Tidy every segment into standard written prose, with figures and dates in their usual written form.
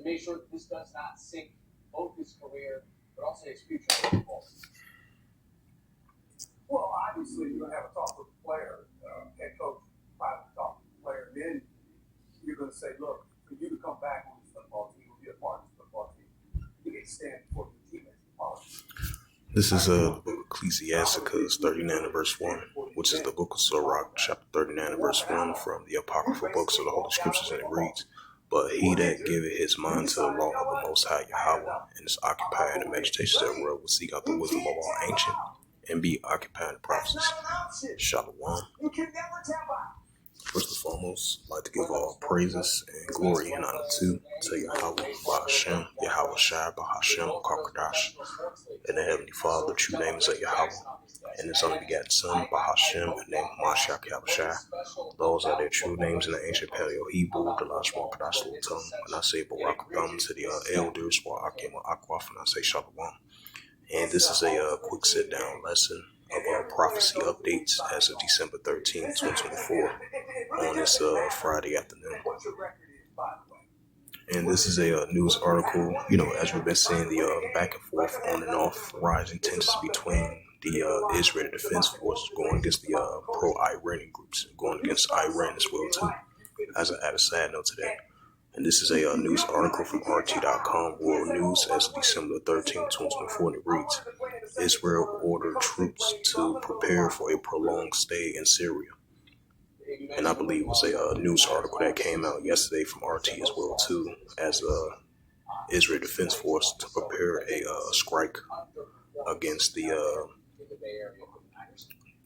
to make sure that this does not sink both his career, but also his future football. Well, obviously, you're going to have a talk with the player, head coach, private talk with the player. Then you're going to say, look, for you to come back on this football team or be a part of this football team, you need to stand for your teammates and policy. This is the book of Ecclesiasticus 39 and verse 1, which is the book of Sirach, chapter 39 and verse 1 from the apocryphal books of the Holy Scriptures, and it reads, "But he that giveth his mind to the law of the Most High Yahweh, and is occupied in the meditations thereof, will seek out the wisdom of all ancient, and be occupied in prophecies." Shalom. First and foremost, I'd like to give all praises and glory and honor to Yahweh, Bahashem, Yahweh Shai, Bahashem, Karkadash, and the Heavenly Father. The true name is of Yahweh, and His only begotten Son, Bahashem, the name of Mashiach Yahushai. Those are their true names in the ancient Paleo Hebrew, the Lashma Kadash Lutum. And I say Barak to the elders, Akim Akwaf, and I say Shalom. And this is a quick sit-down lesson of prophecy updates as of December 13th, 2024 on this Friday afternoon. And this is a news article, as we've been seeing the back and forth on and off rising tensions between the Israeli Defense Force going against the pro-Iranian groups, going against Iran as well too, as I add a side note to that. And this is a news article from RT.com, World News, as of December 13, 2024, and it reads, Israel ordered troops to prepare for a prolonged stay in Syria. And I believe it was a news article that came out yesterday from RT as well too, as Israel Defense Force to prepare a strike against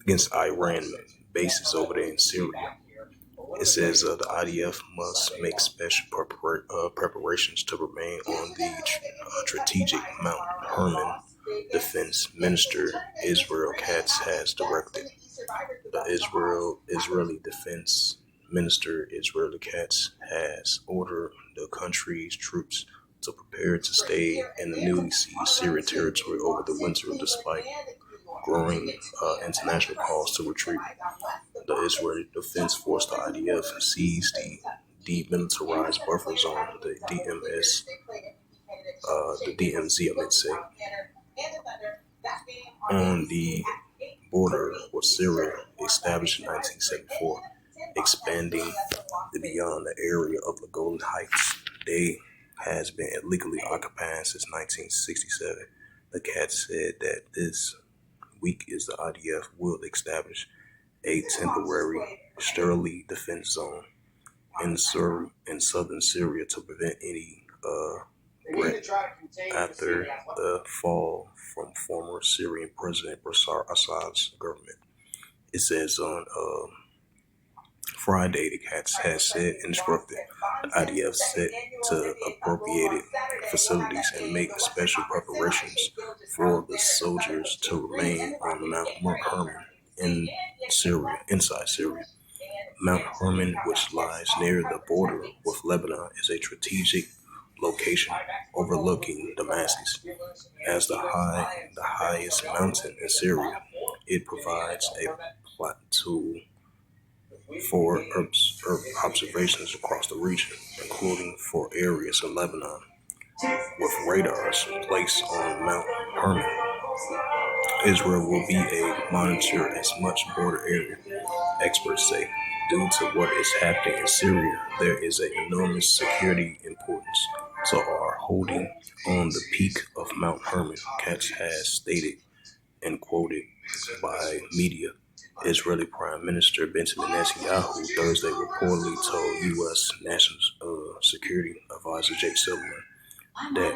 against Iran bases over there in Syria. It says the IDF must make special preparations to remain on the strategic Mount Hermon. Defense Minister Israel Katz has directed. The Israeli Defense Minister Israel Katz has ordered the country's troops to prepare to stay in the newly seized Syrian territory over the winter despite growing international calls to retreat. The Israeli Defense Force, the IDF, seized the demilitarized buffer zone, the DMZ, I might say, on the border with Syria, established in 1974, expanding beyond the area of the Golden Heights. They has been illegally occupied since 1967. The Cat said that this week is the IDF will establish a temporary sterile defense zone in southern Syria to prevent any threat after the fall from former Syrian President Bashar Assad's government. It says on Friday, the Cats has said instructed the IDF set to appropriated facilities and make special preparations for the soldiers to remain on Mount Hermon inside Syria. Mount Hermon, which lies near the border with Lebanon, is a strategic location overlooking Damascus. As the highest mountain in Syria, it provides a plateau for observations across the region, including for areas in Lebanon, with radars placed on Mount Hermon. Israel will be a monitor as much border area, experts say. Due to what is happening in Syria, there is an enormous security importance to our holding on the peak of Mount Hermon, Katz has stated and quoted by media. Israeli Prime Minister Benjamin Netanyahu Thursday reportedly told U.S. National Security Advisor Jake Sullivan that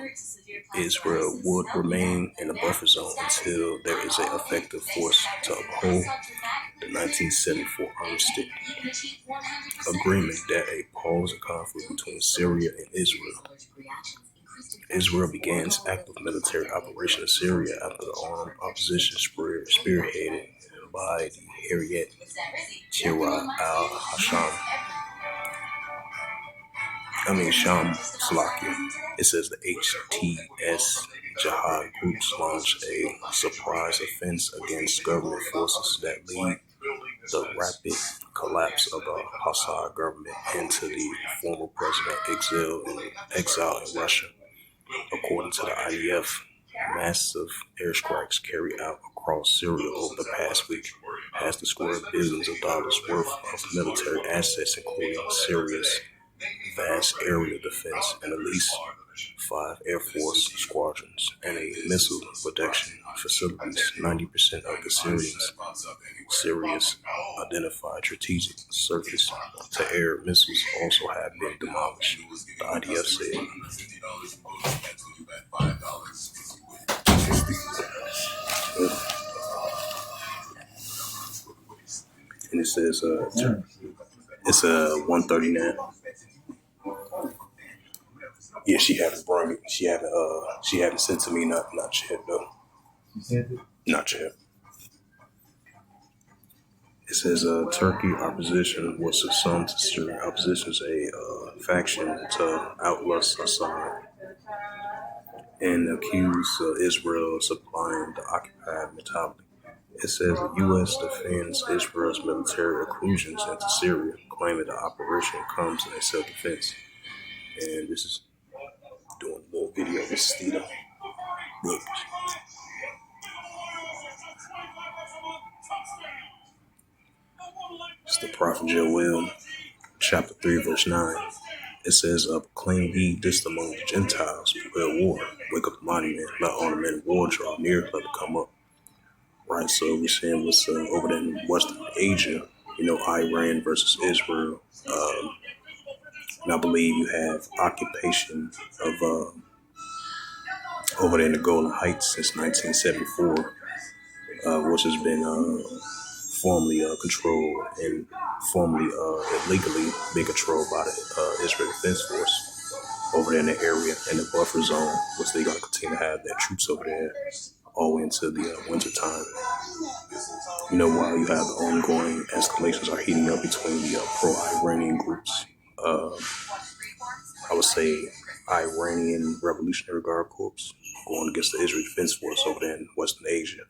Israel would remain in a buffer zone until there is an effective force to uphold the 1974 armistice agreement that a pause in conflict between Syria and Israel. Israel began its active military operation in Syria after the armed opposition spearheaded by the Harriet Sham Salakia. It says the HTS Jihad groups launched a surprise offense against government forces that lead the rapid collapse of the Assad government into the former president exiled in exiled in Russia. According to the IDF, massive airstrikes carried out across Syria over the past week has destroyed billions of dollars worth of military assets, including Syria's vast area defense and at least 5 Air Force squadrons and a missile production facilities. 90% of the Syria's identified strategic surface-to-air missiles also have been demolished, the IDF said. And it says it's 139. Yeah, she haven't brought me. She haven't sent to me. Not yet though. You sent it? Not yet. It says Turkey opposition was some to Syrian opposition is a faction to outlast Assad and accuse Israel of supplying the occupied mentality. It says the U.S. defends Israel's military incursions into Syria, claiming the operation comes in self-defense. And this is doing a little video. This is Sitdown. Look. It's the prophet Joel, chapter 3, verse 9. It says, proclaim ye this among the Gentiles, prepare war, wake up the mighty man, let all the men of war draw near, let it come up. Right, so we're seeing what's over there in Western Asia, Iran versus Israel. And I believe you have occupation of over there in the Golan Heights since 1974, which has been formerly controlled and formerly illegally been controlled by the Israel Defense Force over there in the area in the buffer zone, which they're going to continue to have their troops over there all the way into the winter time. While you have the ongoing escalations are heating up between the pro-Iranian groups, I would say Iranian Revolutionary Guard Corps going against the Israel Defense Force over there in Western Asia.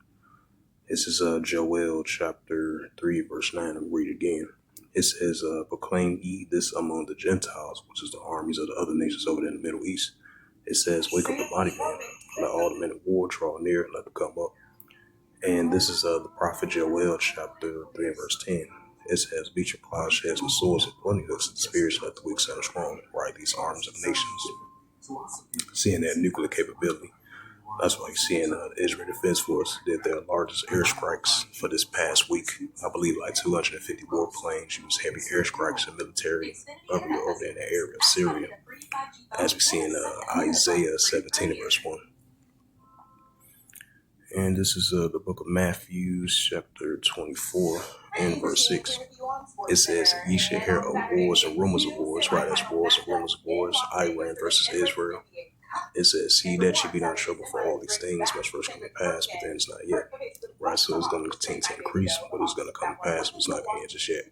This is Joel chapter 3, verse 9. I'm read it again. It says, proclaim ye this among the Gentiles, which is the armies of the other nations over there in the Middle East. It says, wake up the mighty man, let all the men of war draw near, let them come up. And this is the prophet Joel chapter 3 and verse 10. It says, beat your plowshares with swords and pointing hooks and spears, let the weak stand strong, right? These arms of nations. Seeing that nuclear capability. That's why you're seeing the Israel Defense Force did their largest airstrikes for this past week. I believe like 250 warplanes used heavy airstrikes and military over there in the area of Syria, as we see in Isaiah 17 verse 1. And this is the book of Matthew, chapter 24 and verse 6. It says, ye shall hear of wars and rumors of wars, right? That's wars and rumors of wars, Iran versus Israel. It says, see that you be not trouble for all these things must first come to pass, but then it's not yet. Right, so it's going to continue to increase, but it's going to come to pass, but it's not going to just yet.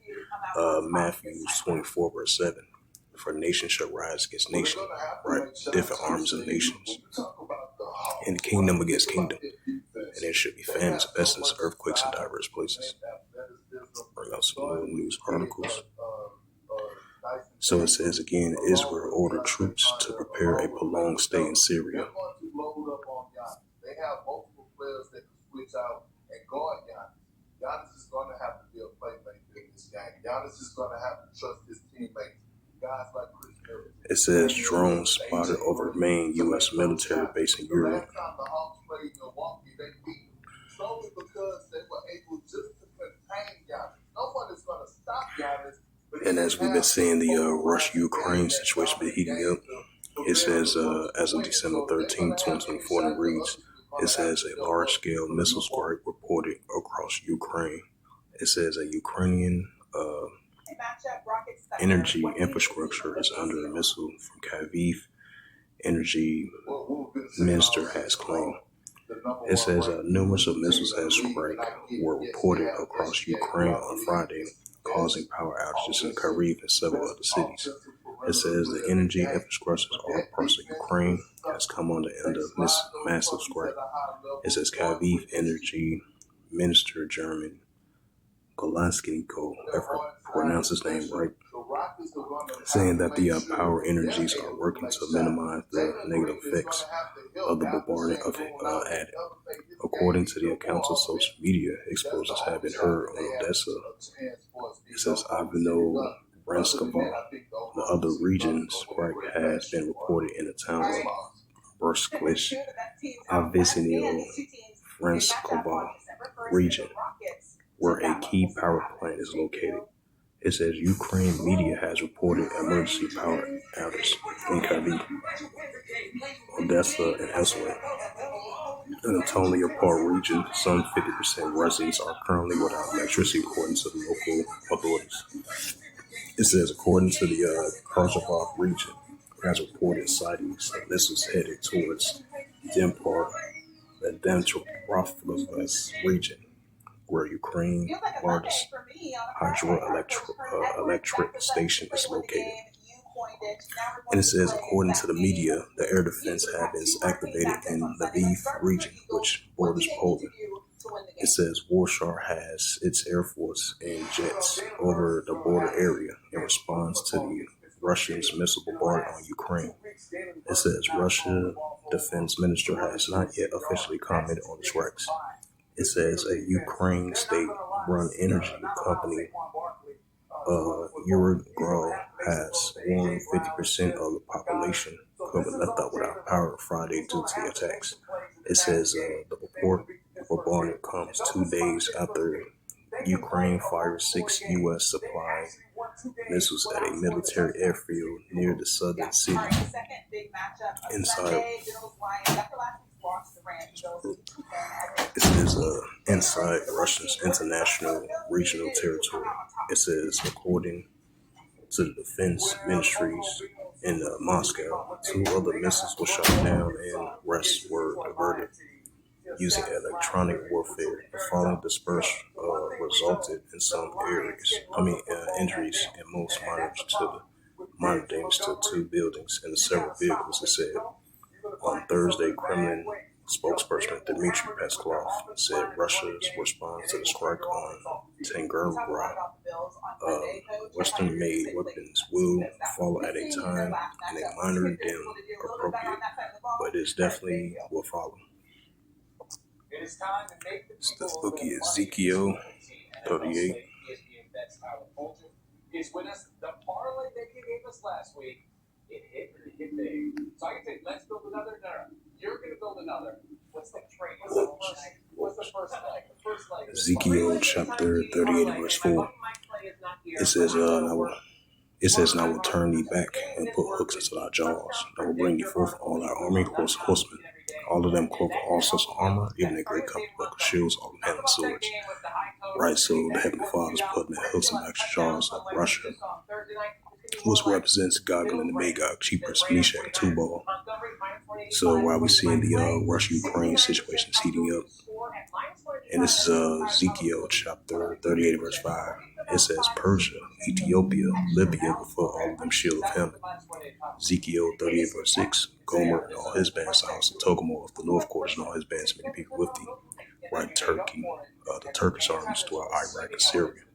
Matthew 24, verse 7. For nation shall rise against nation, right? Different armies of nations. And kingdom against kingdom. And there should be famines, pestilence, earthquakes in diverse places. Bring out some more news articles. So it says again, Israel ordered troops to prepare a prolonged stay in Syria. They have multiple players that can switch out and guard Giannis. Giannis is going to have to be a playmaker in this game. Giannis is going to have to trust his teammates. Guys like Chris Middleton. It says drones spotted over main U.S. military base in Europe. Last time the Hawks played Milwaukee, they beat them solely because they were able just to contain Giannis. No one is going to stop Giannis. And as we've been seeing the Russia-Ukraine situation been heating up, it says as of December 13, 2024, it reads, it says a large-scale missile strike reported across Ukraine. It says a Ukrainian energy infrastructure is under a missile from Kyiv, energy minister has claimed. It says numerous of missiles has were reported across Ukraine on Friday, causing power outages in Kyiv and several other cities. It says the energy infrastructure in all parts of Ukraine has come on the end of this massive strike. It says Kyiv energy minister German Golansky, if I pronounce his name right, saying that the power energies are working to minimize the negative effects of the bombardment of added. According to the accounts of social media, explosions have been heard on Odessa. It says Ivano Ranskava. The other region's crack has been reported in the town of Bersklish, Avicenio Franskova region, where a key power plant is located. It says Ukraine media has reported emergency power outage in Kharkiv, Odessa, and elsewhere. In the Anatolia Park region, some 50% residents are currently without electricity, according to the local authorities. It says, according to the Kharkiv region, has reported sightings of missiles headed towards Dnipro, the Dnipropetrovsk region, where Ukraine's largest hydroelectric station is located. And it says, according to the media, the air defense has been activated in the Lviv region, which borders Poland. It says Warsaw has its air force and jets over the border area in response to the Russians' missile bombardment on Ukraine. It says Russia's defense minister has not yet officially commented on the strikes. It says a Ukraine state-run energy company, Eurogro, has warned 50% of the population could be left out without power Friday due to the attacks. It says the report of bombardment comes 2 days after Ukraine fired 6 U.S. supply missiles at a military airfield near the southern city. It says inside Russia's international regional territory. It says, according to the defense ministries in Moscow, 2 other missiles were shot down and rest were diverted using electronic warfare. The falling dispersed resulted in some injuries and most minor damage to 2 buildings and several vehicles, it said. On Thursday, Kremlin spokesperson Dmitry Peskov said Russia's response to the strike on Tengurgrad, Western-made weapons will follow at a time and a minor than appropriate, but it definitely will follow. The bookie Ezekiel 38. Is with us. The parlay that you gave us last week, it hit big. So I can say, let's build another. No. You're going to build another. What's the trade? What's the first leg? The first leg. Ezekiel chapter 38, verse 4. It says, and I will turn thee back and put hooks into thy jaws. I will bring thee forth all thy army, horsemen, all of them clothed with all sorts of armor, even a great company of shields, all of them handling swords. Right, so the Heavenly Father's putting the hooks in the jaws of Russia, which represents Gog and Magog, Cheapers, Meshach, and Tubal. So while we're seeing the Russia-Ukraine situation is heating up, and this is Ezekiel chapter 38, verse 5. It says Persia, Ethiopia, Libya before all of them shield of him. Ezekiel 38, verse 6. Gomer and all his bands, the house of Togarmah of the north quarters and all his bands, many people with thee. Right, Turkey, the Turkish armies throughout Iraq and Syria.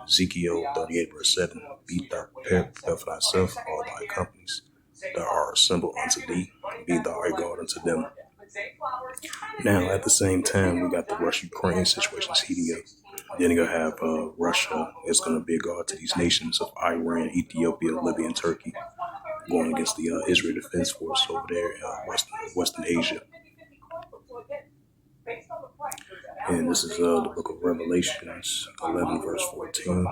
Ezekiel 38, verse 7. Be thou prepared for thyself, all thy companies that are assembled unto thee, be thou a guard unto them. Now, at the same time, we got the Russia-Ukraine situations heating up. Then you're going to have Russia is going to be a guard to these nations of Iran, Ethiopia, Libya, and Turkey, going against the Israel Defense Force over there in Western Asia. And this is the book of Revelations 11, verse 14.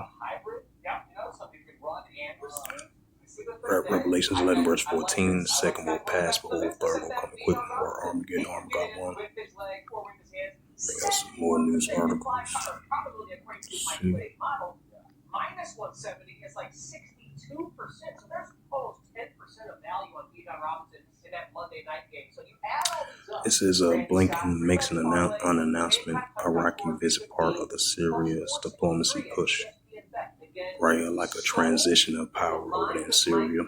Revelations 11, verse 14. Second will pass, behold, third will come quickly, or Armageddon, God one. Bring us some more news articles. Minus 170 is like 62%. So there's almost 10% of value on Bijan Robinson in that Monday night game. So you add all these up. It says Blinken makes an announcement. Iraqi visit part of the Syria's diplomacy push. Right, like a transition of power over there in Syria.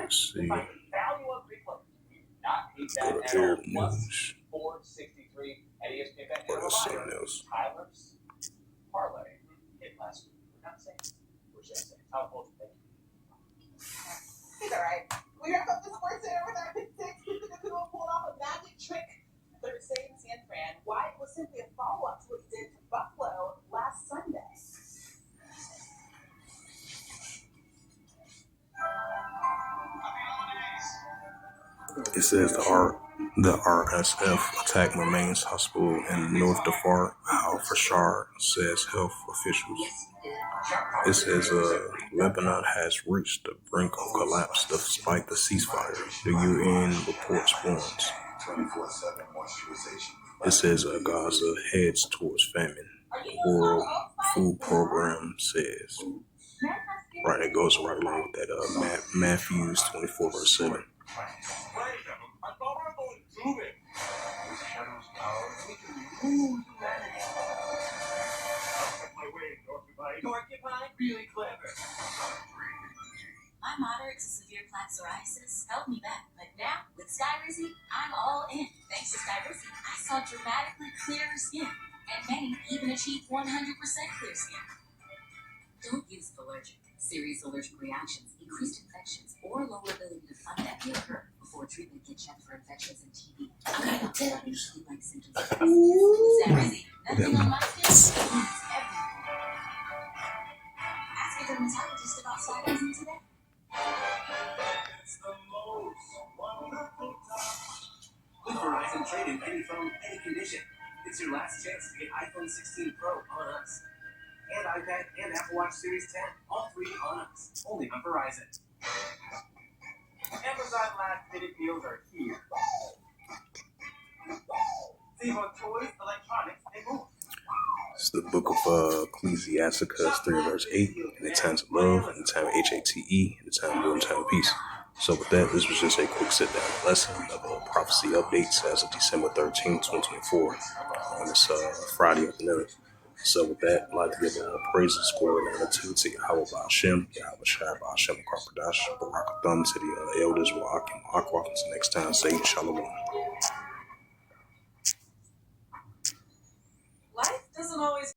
Let's see. Go to Arab News. Or something else. How close are you? He's alright. We wrap up the sports center with our pick six. Keeping the Kudo pulled off a magic trick. Thursday in San Fran. Why it was simply a follow-up to what he did to Buffalo last Sunday. It says the RSF attacked remains hospital in North Darfur. Al Fashar says health officials. It says Lebanon has reached the brink of collapse despite the ceasefire. The UN reports warns. 24/7 moisturization. It says Gaza heads towards famine. World Food Program says. Right, it goes right along with that Matthews 24:7. I thought we were going zooming. Shadows power. We can move humanity. My way, Northern Porcupine? really clever. My moderate to severe plaque psoriasis held me back, but now with Skyrizi, I'm all in. Thanks to Skyrizi, I saw dramatically clearer skin, and many even achieved 100% clear skin. Don't use allergic. Serious allergic reactions, increased infections, or lower ability to function can occur before treatment can check for infections and TB. Okay, I'll tell you like symptoms. Skyrizi, nothing on my skin means everything. Ask a dermatologist about Skyrizi today. It's the most wonderful time. With Verizon, trade in any phone, any condition. It's your last chance to get iPhone 16 Pro on us. And iPad and Apple Watch Series 10. All three on us. Only on Verizon. Amazon last minute deals are here. Save on toys, electronics, and more. It's the book of Ecclesiasticus 3 verse 8, in the times of love, in the time of HATE, in the time of war, in the time of peace. So with that, this was just a quick sit-down lesson of prophecy updates as of December 13, 2024, on this Friday afternoon. So with that, I'd like to give all praises, glory, and honor to Yahweh Ba'ashem, Yahweh Shai Ba'ashem, Karpadash, Barakatham, to the elders, Wa'ak and Aqua. Until next time, say Shalom. Life doesn't always